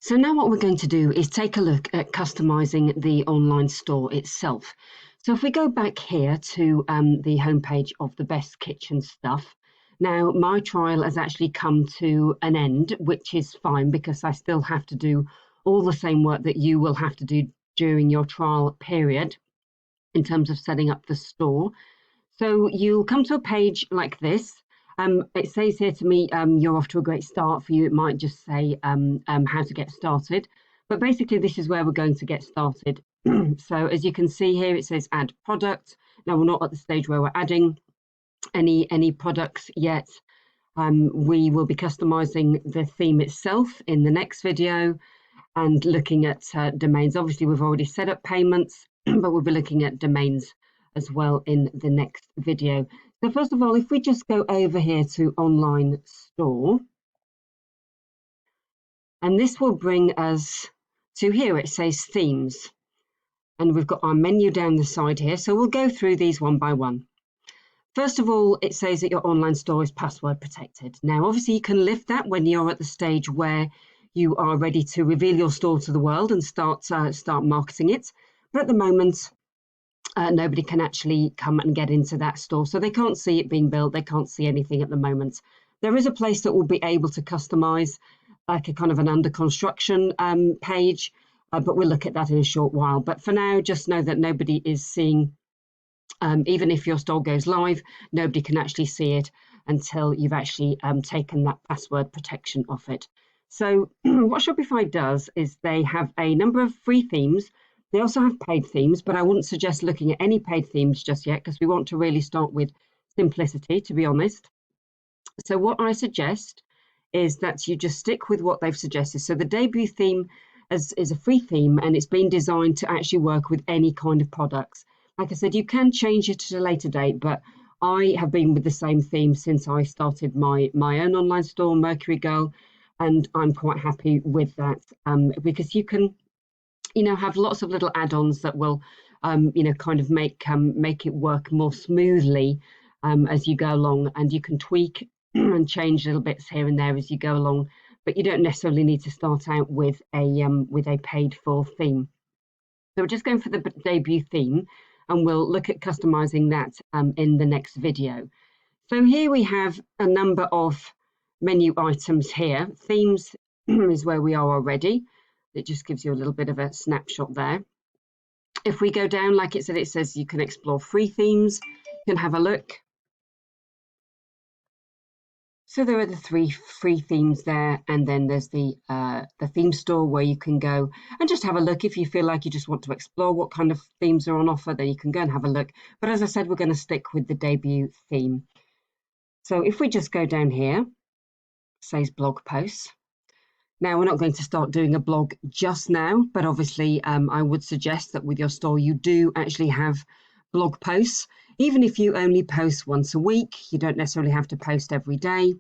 So now what we're going to do is take a look at customizing the online store itself. So if we go back here to the homepage of the Best Kitchen Stuff, now my trial has actually come to an end, which is fine because I still have to do all the same work that you will have to do during your trial period in terms of setting up the store. So you'll come to a page like this. It says here to me, you're off to a great start. For you, it might just say how to get started. But basically, this is where we're going to get started. So as you can see here, it says add product. Now, we're not at the stage where we're adding any products yet. We will be customizing the theme itself in the next video and looking at domains. Obviously, we've already set up payments, but we'll be looking at domains as well in the next video. So first of all, if we just go over here to online store, and this will bring us to here, it says themes, and we've got our menu down the side here. So we'll go through these one by one. First of all, it says that your online store is password protected. Now, obviously you can lift that when you're at the stage where you are ready to reveal your store to the world and start marketing it. But at the moment, nobody can actually come and get into that store. So they can't see it being built. They can't see anything at the moment. There is a place that will be able to customize, like a kind of an under construction page, but we'll look at that in a short while. But for now, just know that nobody is seeing, even if your store goes live, nobody can actually see it until you've actually taken that password protection off it. So what Shopify does is they have a number of free themes. They also have paid themes, but I wouldn't suggest looking at any paid themes just yet because we want to really start with simplicity, to be honest. So what I suggest is that you just stick with what they've suggested. So the debut theme is a free theme, and it's been designed to actually work with any kind of products. Like I said, you can change it at a later date, but I have been with the same theme since I started my own online store, Mercury Girl, and I'm quite happy with that because you can have lots of little add-ons that will, kind of make it work more smoothly as you go along, and you can tweak and change little bits here and there as you go along. But you don't necessarily need to start out with a paid-for theme. So we're just going for the debut theme, and we'll look at customizing that in the next video. So here we have a number of menu items here. Themes is where we are already. It just gives you a little bit of a snapshot there. If we go down, like it says you can explore free themes. You can have a look. So there are the 3 free themes there, and then there's the theme store where you can go and just have a look. If you feel like you just want to explore what kind of themes are on offer, then you can go and have a look. But as I said, we're going to stick with the debut theme. So if we just go down here, it says blog posts. Now, we're not going to start doing a blog just now, but obviously I would suggest that with your store, you do actually have blog posts. Even if you only post once a week, you don't necessarily have to post every day.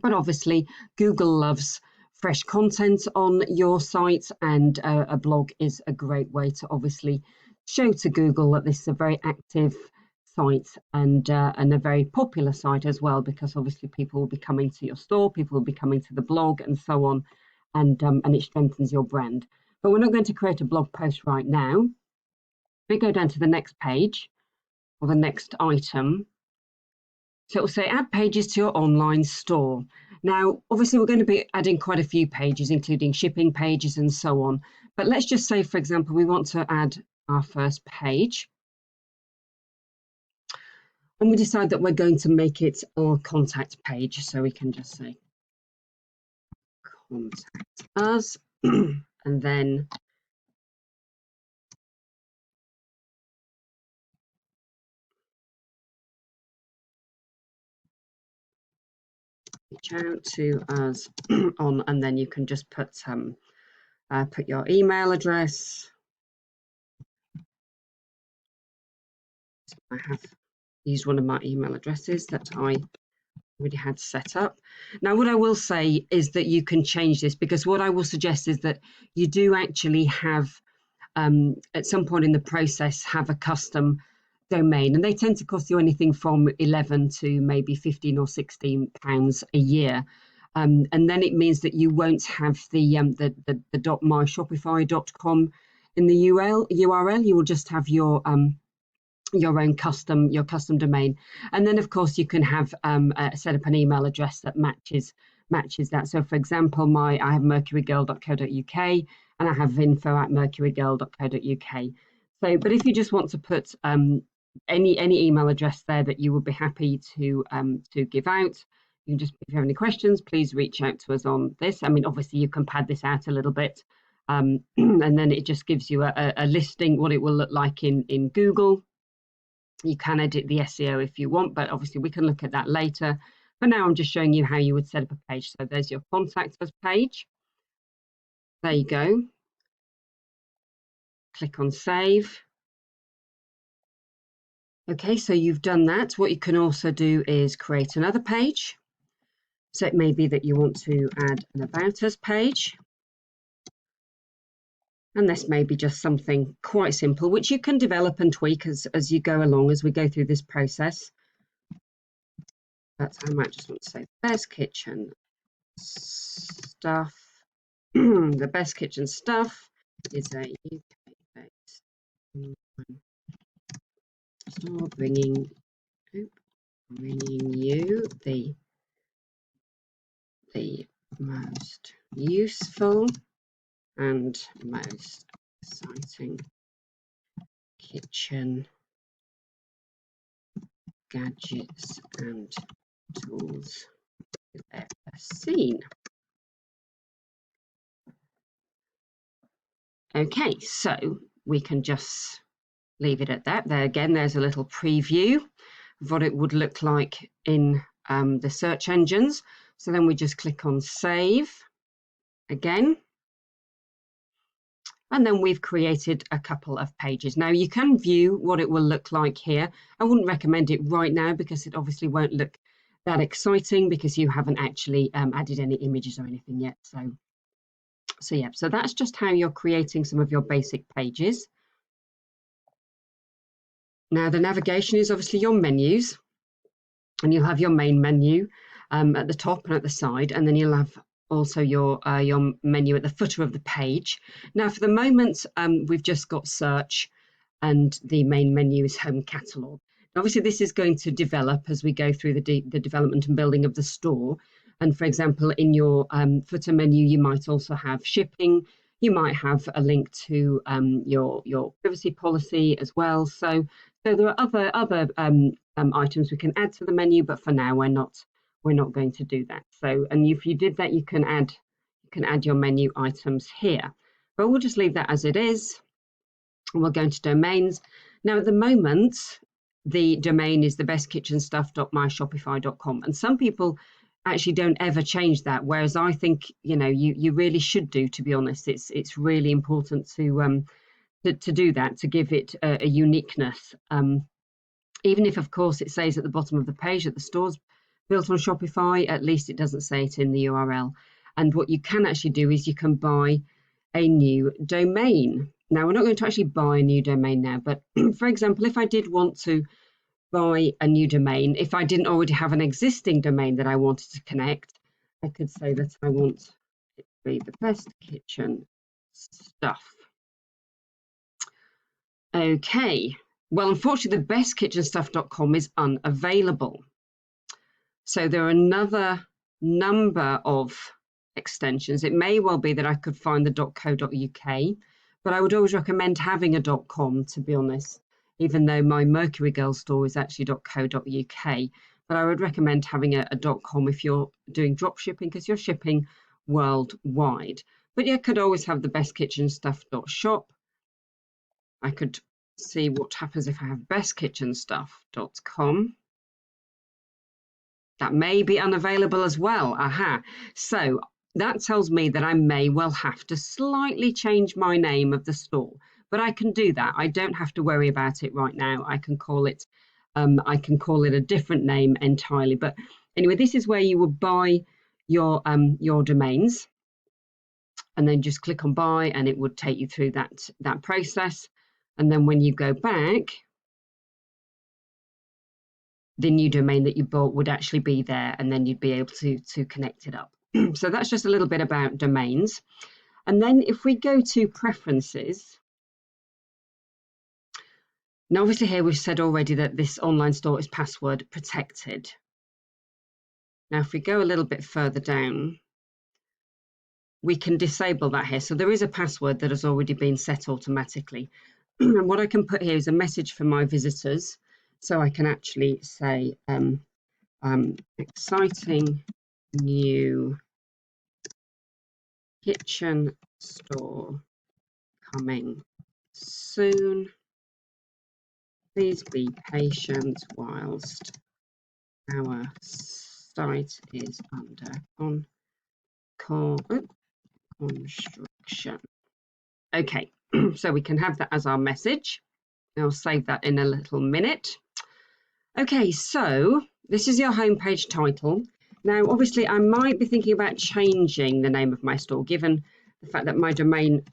But obviously, Google loves fresh content on your site, and a blog is a great way to obviously show to Google that this is a very active site and a very popular site as well, because obviously people will be coming to your store, people will be coming to the blog, and so on, and it strengthens your brand. But we're not going to create a blog post right now. We go down to the next page or the next item. So it will say add pages to your online store. Now, obviously, we're going to be adding quite a few pages, including shipping pages and so on. But let's just say, for example, we want to add our first page. And we decide that we're going to make it our contact page. So we can just say contact us and then reach out to us on, and then you can just put your email address. So I have used one of my email addresses that I already had set up. Now, what I will say is that you can change this, because what I will suggest is that you do actually have, at some point in the process, have a custom domain, and they tend to cost you anything from 11 to maybe 15 or 16 pounds a year. and then it means that you won't have the .myshopify.com in the URL. You will just have your own custom domain, and then of course you can have set up an email address that matches that. So for example, I have mercurygirl.co.uk and I have info@mercurygirl.co.uk. So, but if you just want to put any email address there that you would be happy to give out, you can just, if you have any questions, please reach out to us on this. I mean, obviously you can pad this out a little bit, and then it just gives you a listing, what it will look like in Google. You can edit the SEO if you want, but obviously we can look at that later. For now, I'm just showing you how you would set up a page. So there's your contact us page. There you go. Click on save. Okay, so you've done that. What you can also do is create another page. So it may be that you want to add an about us page. And this may be just something quite simple, which you can develop and tweak as you go along, as we go through this process. But I might just want to say best kitchen stuff. The best kitchen stuff is a UK-based store bringing you the most useful and most exciting kitchen gadgets and tools you've ever seen. Okay, so we can just leave it at that. There again, there's a little preview of what it would look like in the search engines. So then we just click on save again. And then we've created a couple of pages. Now you can view what it will look like here. I wouldn't recommend it right now because it obviously won't look that exciting because you haven't actually added any images or anything yet. So yeah, so that's just how you're creating some of your basic pages. Now the navigation is obviously your menus, and you'll have your main menu at the top and at the side, and then you'll have also your menu at the footer of the page. Now for the moment, we've just got search, and the main menu is home catalogue. Obviously this is going to develop as we go through the development and building of the store. And for example, in your footer menu, you might also have shipping. You might have a link to your privacy policy as well. So there are other items we can add to the menu, but for now we're not going to do that. So, and if you did that, you can add your menu items here. But we'll just leave that as it is. And we'll go into domains. Now at the moment, the domain is thebestkitchenstuff.myshopify.com, and some people actually don't ever change that, whereas I think you really should do, to be honest. It's really important to do that, to give it a uniqueness, even if of course it says at the bottom of the page that the store's built on Shopify. At least it doesn't say it in the URL. And what you can actually do is you can buy a new domain. Now we're not going to actually buy a new domain now, but for example, if I did want to buy a new domain, if I didn't already have an existing domain that I wanted to connect, I could say that I want it to be the best kitchen stuff. Okay, well, unfortunately, the bestkitchenstuff.com is unavailable. So there are another number of extensions. It may well be that I could find the .co.uk, but I would always recommend having a .com, to be honest, even though my Mercury Girl store is actually .co.uk. But I would recommend having a .com if you're doing drop shipping, because you're shipping worldwide. But you could always have the bestkitchenstuff.shop. I could see what happens if I have bestkitchenstuff.com. That may be unavailable as well. Aha. So that tells me that I may well have to slightly change my name of the store. But I can do that. I don't have to worry about it right now. I can call it a different name entirely. But anyway, this is where you would buy your domains, and then just click on buy, and it would take you through that process. And then when you go back, the new domain that you bought would actually be there, and then you'd be able to connect it up. So that's just a little bit about domains. And then if we go to preferences, now obviously here we've said already that this online store is password protected. Now if we go a little bit further down, we can disable that here. So there is a password that has already been set automatically. And what I can put here is a message for my visitors. So I can actually say, exciting new kitchen store coming soon. Please be patient whilst our site is under construction. Okay, so we can have that as our message. I'll save that in a little minute. Okay, so this is your homepage title. Now, obviously, I might be thinking about changing the name of my store, given the fact that my domain,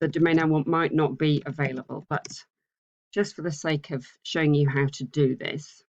the domain I want, might not be available. But just for the sake of showing you how to do this,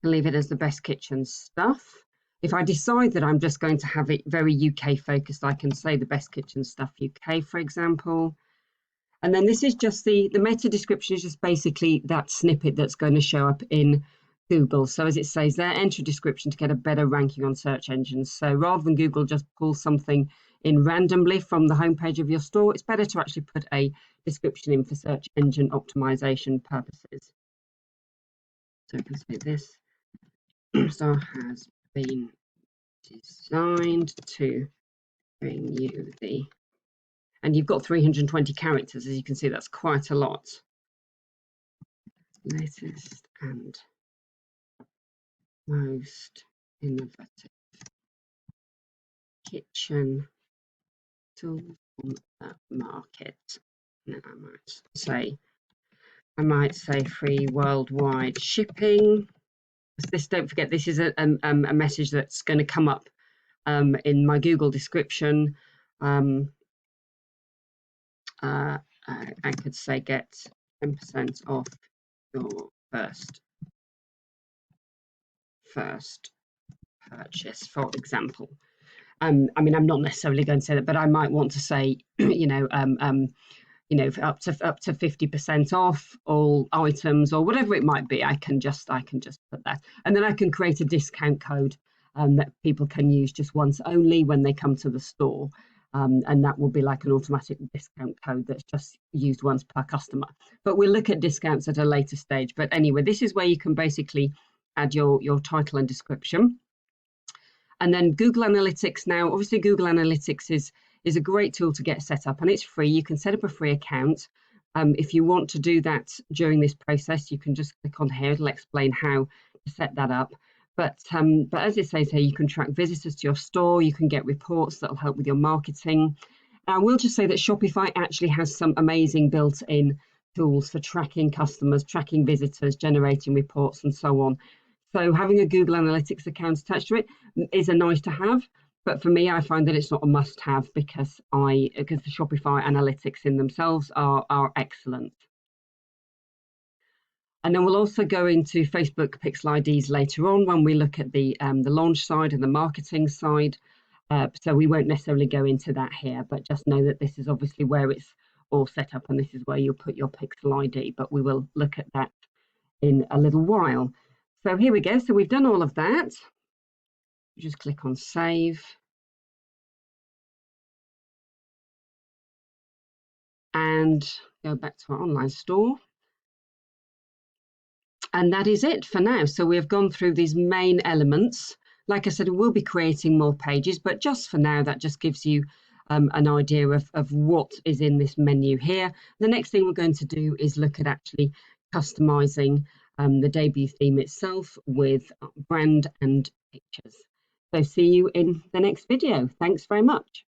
I'll leave it as the Best Kitchen Stuff. If I decide that I'm just going to have it very UK focused, I can say the Best Kitchen Stuff UK, for example. And then this is just the meta description is just basically that snippet that's going to show up in Google. So as it says there, enter a description to get a better ranking on search engines. So rather than Google just pull something in randomly from the homepage of your store, it's better to actually put a description in for search engine optimization purposes. So I can say this store has been designed to bring you the, and you've got 320 characters, as you can see, that's quite a lot. Latest and most innovative kitchen tools on the market. And I might say free worldwide shipping. This, don't forget, this is a message that's going to come up in my Google description. I could say get 10% off your first purchase, for example. I mean, I'm not necessarily going to say that, but I might want to say, up to 50% off all items or whatever it might be. I can just put that, and then I can create a discount code that people can use just once only when they come to the store. And that will be like an automatic discount code that's just used once per customer. But we'll look at discounts at a later stage. But anyway, this is where you can basically add your title and description. And then Google Analytics. Now, obviously, Google Analytics is a great tool to get set up, and it's free. You can set up a free account. If you want to do that during this process, you can just click on here. It'll explain how to set that up. But as it says here, you can track visitors to your store. You can get reports that'll help with your marketing. I will just say that Shopify actually has some amazing built-in tools for tracking customers, tracking visitors, generating reports, and so on. So having a Google Analytics account attached to it is a nice to have. But for me, I find that it's not a must-have because the Shopify Analytics in themselves are excellent. And then we'll also go into Facebook Pixel IDs later on when we look at the launch side and the marketing side. So we won't necessarily go into that here, but just know that this is obviously where it's all set up, and this is where you'll put your Pixel ID. But we will look at that in a little while. So here we go. So we've done all of that. Just click on Save. And go back to our online store. And that is it for now. So we've gone through these main elements. Like I said, we'll be creating more pages, but just for now, that just gives you an idea of what is in this menu here. The next thing we're going to do is look at actually customizing the debut theme itself with brand and pictures. So see you in the next video. Thanks very much.